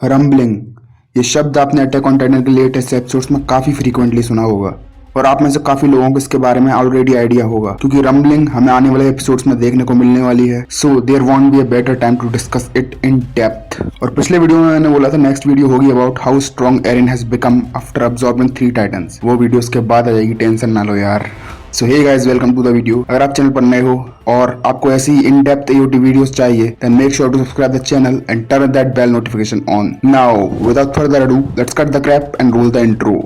Rumbling ये शब्द आपने अटैक ऑन टाइटन के लेटेस्ट एपिसोड्स में काफी फ्रीक्वेंटली सुना होगा और आप में से काफी लोगों को इसके बारे में ऑलरेडी आइडिया होगा क्योंकि रम्बलिंग हमें आने वाले एपिसोड्स में देखने को मिलने वाली है। So there won't be a better time to discuss it in depth. और पिछले वीडियो में मैंने बोला था नेक्स्ट वीडियो होगी about how strong Eren has become after absorbing 3 titans. वो वीडियो उसके बाद आ जाएगी, टेंशन ना लो यार। So hey guys, welcome to the video. अगर आप चैनल पर नए हो और आपको ऐसी इन डेप्थ AOT वीडियोस चाहिए then make sure to subscribe the channel and turn that bell notification on. Now without further ado let's cut the crap and roll the intro.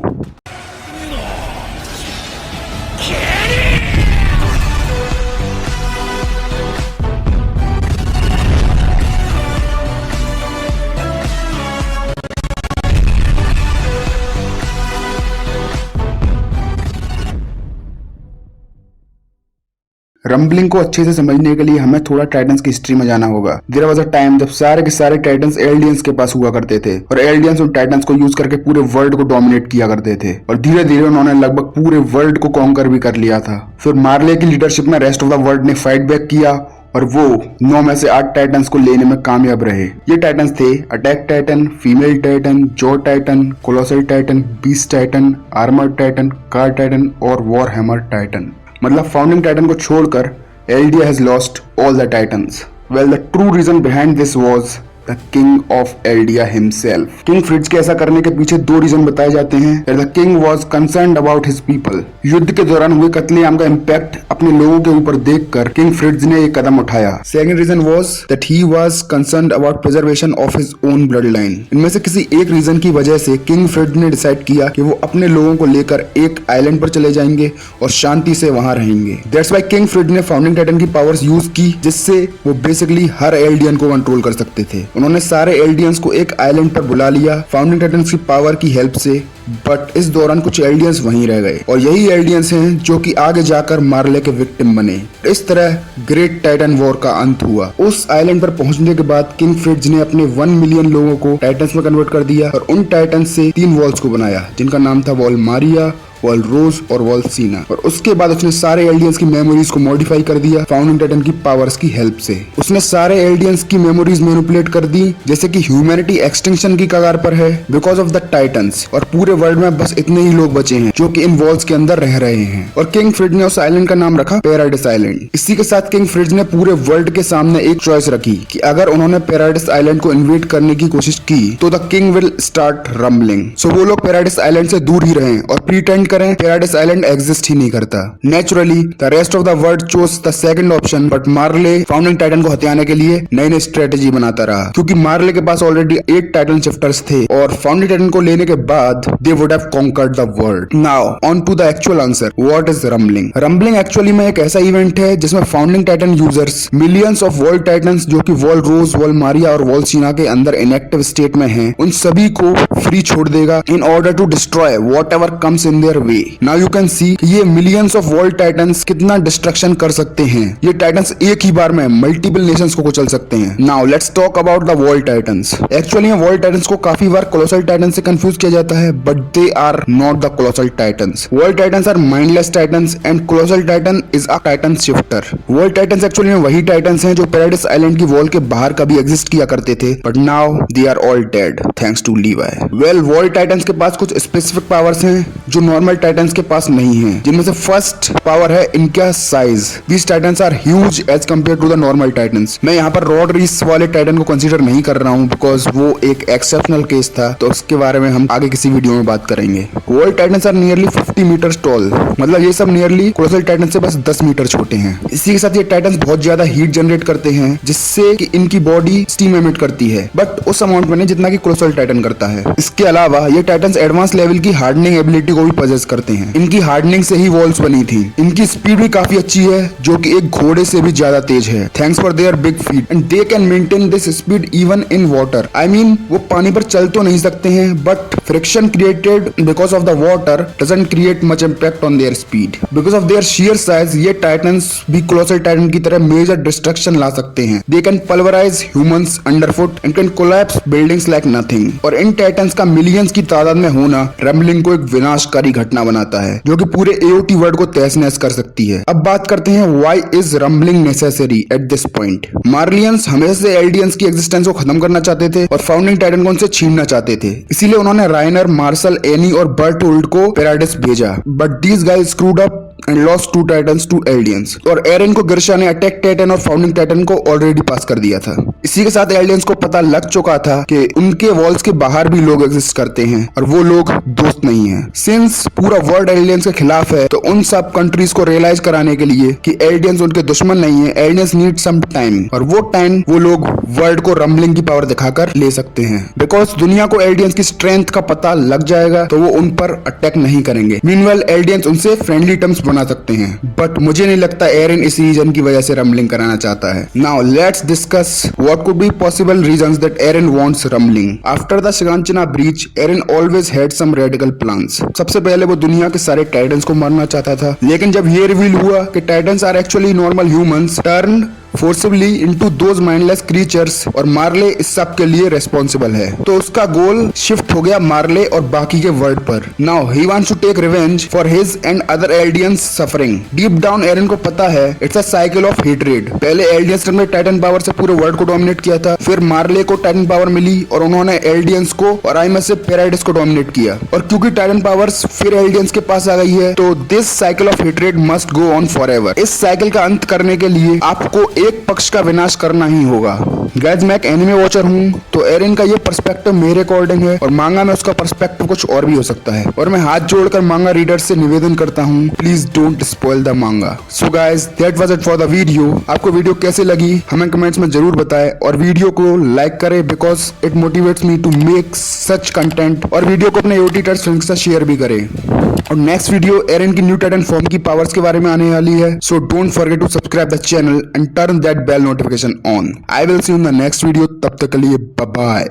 Rumbling को अच्छे से समझने के लिए हमें थोड़ा टाइटन्स की हिस्ट्री में जाना होगा। देयर वाज अ टाइम जब सारे के सारे टाइटन्स एल्डियंस के पास हुआ करते थे और एल्डियंस उन टाइटन्स को यूज करके पूरे वर्ल्ड को डोमिनेट किया करते थे और धीरे धीरे उन्होंने लगभग पूरे वर्ल्ड को कॉन्कर भी कर लिया था। फिर मार्ले की लीडरशिप में रेस्ट ऑफ द वर्ल्ड ने फाइट बैक किया और वो 9 में से 8 टाइटन्स को लेने में कामयाब रहे। ये टाइटन्स थे attack titan, female titan, jaw titan, colossal titan, beast titan, armoured titan, cart titan और वॉर हैमर टाइटन। मतलब फाउंडिंग टाइटन को छोड़कर Eldia has lost all the titans. Well the true reason behind this was the king of Eldia himself. King Fritz के ऐसा करने के पीछे 2 reason बताए जाते हैं। The king was concerned about his people. युद्ध के दौरान हुए कत्लेआम का इम्पैक्ट अपने लोगों के ऊपर देखकर किंग फ्रिट्ज ने एक कदम उठाया। Second reason was that he was concerned about preservation of his own bloodline. इनमें से किसी एक रीजन की वजह से किंग फ्रिट्ज ने डिसाइड किया कि वो अपने लोगों को लेकर एक आइलैंड पर चले जाएंगे और शांति से वहां रहेंगे। दैट्स व्हाई किंग फ्रिट्ज ने फाउंडिंग टाइटन की पावर्स यूज की जिससे वो बेसिकली हर एल्डियन को कंट्रोल कर सकते थे। उन्होंने सारे एल्डियंस को एक आइलैंड पर बुला लिया फाउंडिंग टाइटन्स की पावर की हेल्प से, बट इस दौरान कुछ एल्डियंस वहीं रह गए और यही एल्डियंस हैं जो कि आगे जाकर मार्ले के विक्टिम बने। इस तरह ग्रेट टाइटन वॉर का अंत हुआ। उस आइलैंड पर पहुंचने के बाद किंग फ्रिट्ज ने अपने 1 मिलियन लोगों को टाइटन्स में कन्वर्ट कर दिया और उन टाइटन्स से 3 वॉल्स को बनाया जिनका नाम था वॉल मारिया, वॉल रोज और वॉल सीना। और उसके बाद उसने सारे एल्डियंस की मेमोरीज को मॉडिफाई कर दिया फाउंडिंग टाइटन की पावर्स की हेल्प से। उसने सारे एल्डियंस की मेमोरीज मैनिपुलेट कर दी जैसे कि ह्यूमैनिटी एक्सटिंक्शन की कगार पर है बिकॉज ऑफ द टाइटन्स और पूरे वर्ल्ड में बस इतने ही लोग बचे हैं जो कि इन वॉल्स के अंदर रह रहे हैं। और किंग फ्रिट्ज ने उस आइलैंड का नाम रखा पैराडाइस आइलैंड। इसी के साथ किंग फ्रिट्ज ने पूरे वर्ल्ड के सामने एक चॉइस रखी कि अगर उन्होंने पैराडाइस आइलैंड को इन्वेड करने की कोशिश की तो the king will start rumbling. So वो लोग पैराडाइस आइलैंड से दूर ही रहें और प्रीटेंड करें पैराडाइस आइलैंड एग्जिस्ट ही नहीं करता। Naturally the rest of the world chose the second option, but Marley founding titan को हथियाने के लिए नई नई स्ट्रेटेजी बनाता रहा क्योंकि मार्ले के पास ऑलरेडी 8 टाइटन शिफ्टर्स थे और फाउंडिंग टाइटन को लेने के बाद they would have conquered the world. Now on to the actual answer, what is rumbling? Rumbling actually में एक ऐसा इवेंट है जिसमें founding titan users millions of wall titans जो कि वॉल रोज, वॉल मारिया और वॉल सीना के अंदर इनएक्टिव स्टेट में हैं, उन सभी को फ्री छोड़ देगा in order to destroy whatever comes in their way. Now you can see ये मिलियंस ऑफ वॉल टाइटन्स कितना डिस्ट्रक्शन कर सकते हैं। ये टाइटन्स एक ही बार में मल्टीपल नेशंस को कुचल सकते हैं। Now let's talk about the wall titans. Actually wall titans को काफी बार कोलोसल टाइटन से कंफ्यूज किया जाता है but they are not the colossal titans. Wall titans are mindless titans and colossal titan is a titan shifter. Wall titans actually में वही titans हैं जो पैराडाइस आइलैंड की वॉल के बाहर कभी एग्जिस्ट किया करते थे but now they are all dead thanks to Levi. Well wall titans के पास कुछ स्पेसिफिक पावर्स हैं जो नॉर्मल टाइटन्स के पास नहीं है, जिनमें से फर्स्ट पावर है इनका size. These titans are huge as compare to the normal titans. मैं यहाँ पर रॉड रीस वाले टाइटन को कंसीडर नहीं कर रहा हूँ बिकॉज वो एक एक्सेप्शनल केस था, तो उसके बारे में हम आगे किसी वीडियो में बात करेंगे। Wall titans are nearly 50 meter tall, मतलब ये सब नियरली कोलोसल टाइटन से बस 10 मीटर छोटे हैं। इसी के साथ ये टाइटन्स बहुत ज्यादा हीट जनरेट करते हैं जिससे कि इनकी बॉडी स्टीम एमिट करती है बट उस अमाउंट में नहीं जितना कि कोलोसल टाइटन करता है। इसके अलावा ये टाइटन्स एडवांस लेवल की हार्डनिंग एबिलिटी को भी पजेस करते हैं। इनकी हार्डनिंग से ही वॉल्स बनी थी। इनकी स्पीड भी काफी अच्छी है जो कि एक घोड़े से भी ज्यादा तेज है thanks for their big feet and they can maintain this speed even in water. I mean वो पानी पर चल तो नहीं सकते हैं but friction created because of the water doesn't create much impact on their speed. Because of their sheer size ये titans भी कोलोसल टाइटन की तरह मेजर डिस्ट्रक्शन ला सकते हैं। They can pulverise humans underfoot and can collapse buildings like nothing. और इन titans का millions की तादाद में होना रम्बलिंग को एक विनाशकारी घटना घटना बनाता है जो कि पूरे एओटी वर्ल्ड को तहस नहस कर सकती है। अब बात करते हैं why is rumbling necessary at this point. Marleyans हमेशा से एल्डियंस की एग्जिस्टेंस को खत्म करना चाहते थे और फाउंडिंग टाइटन को उनसे छीनना चाहते थे, इसीलिए उन्होंने राइनर, मार्शल, एनी और बर्टोल्ड को पैराडाइस भेजा, but these guys screwed up and lost 2 titans to Eldians. और एरन को गिरशा ने अटैक टाइटन और फाउंडिंग टाइटन को ऑलरेडी पास कर दिया था। इसी के साथ एल्डियंस को पता लग चुका था कि उनके वॉल्स के बाहर भी लोग एग्जिस्ट करते हैं और वो लोग दोस्त नहीं है। सिंस पूरा वर्ल्ड एल्डियंस के खिलाफ है तो उन सब कंट्रीज को रियलाइज कराने के लिए कि एल्डियंस उनके दुश्मन नहीं है, एल्डियंस नीड सम टाइम, और वो टाइम वो लोग वर्ल्ड को रम्बलिंग की पावर दिखाकर ले सकते हैं। बिकॉज दुनिया को एल्डियंस की स्ट्रेंथ का पता लग जाएगा तो वो उन पर अटैक नहीं करेंगे। मीनवाइल एल्डियंस उनसे फ्रेंडली टर्म्स बना सकते हैं, बट मुझे नहीं लगता एरन इस रीजन की वजह से रम्बलिंग कराना चाहता है। Now let's discuss what could be possible reasons that Eren wants rumbling. After the Shiganshina breach Eren always had some radical plans. सबसे पहले वो दुनिया के सारे टाइटन्स को मारना चाहता था, लेकिन जब ये रिवील हुआ कि titans are actually normal humans turn forcibly into those mindless creatures और मार्ले इस सब के लिए रेस्पॉन्सिबल है, तो उसका गोल शिफ्ट हो गया मार्ले और बाकी के वर्ल्ड पर। Now he wants to take revenge for his and other Eldians suffering. Deep down Eren को पता है it's a cycle of hatred. पहले एल्डियंस ने टाइटन पावर से पूरे वर्ल्ड को डोमिनेट किया था, फिर मार्ले को टाइटन पावर मिली और उन्होंने एल्डियंस को और आईएमएस से पैराडाइस को डोमिनेट किया, और क्योंकि टाइटन पावर्स फिर एल्डियंस के पास आ गई है तो this cycle of hatred must go on forever. इस साइकिल का अंत करने के लिए आपको एक पक्ष का विनाश करना ही होगा। गाइस मैं एक एनिमे वॉचर हूँ तो एरन का ये पर्सपेक्टिव मेरे अकॉर्डिंग है और मांगा में उसका पर्सपेक्टिव कुछ और भी हो सकता है, और मैं हाथ जोड़कर मांगा रीडर्स से निवेदन करता हूँ प्लीज डोंट स्पॉइल द मांगा। So guys that was it for the video. आपको वीडियो कैसे लगी हमें कमेंट्स में जरूर बताएं और वीडियो को लाइक करें because it motivates me to make such content, और वीडियो को अपने एओटीटर्स फ्रेंड्स के साथ शेयर भी करें। और नेक्स्ट वीडियो एरन की न्यू टाइटन फॉर्म की पावर्स के बारे में आने वाली है, so don't forget to subscribe the channel and turn that bell notification on. I will see you in the next video, तब तक के लिए बाय बाय।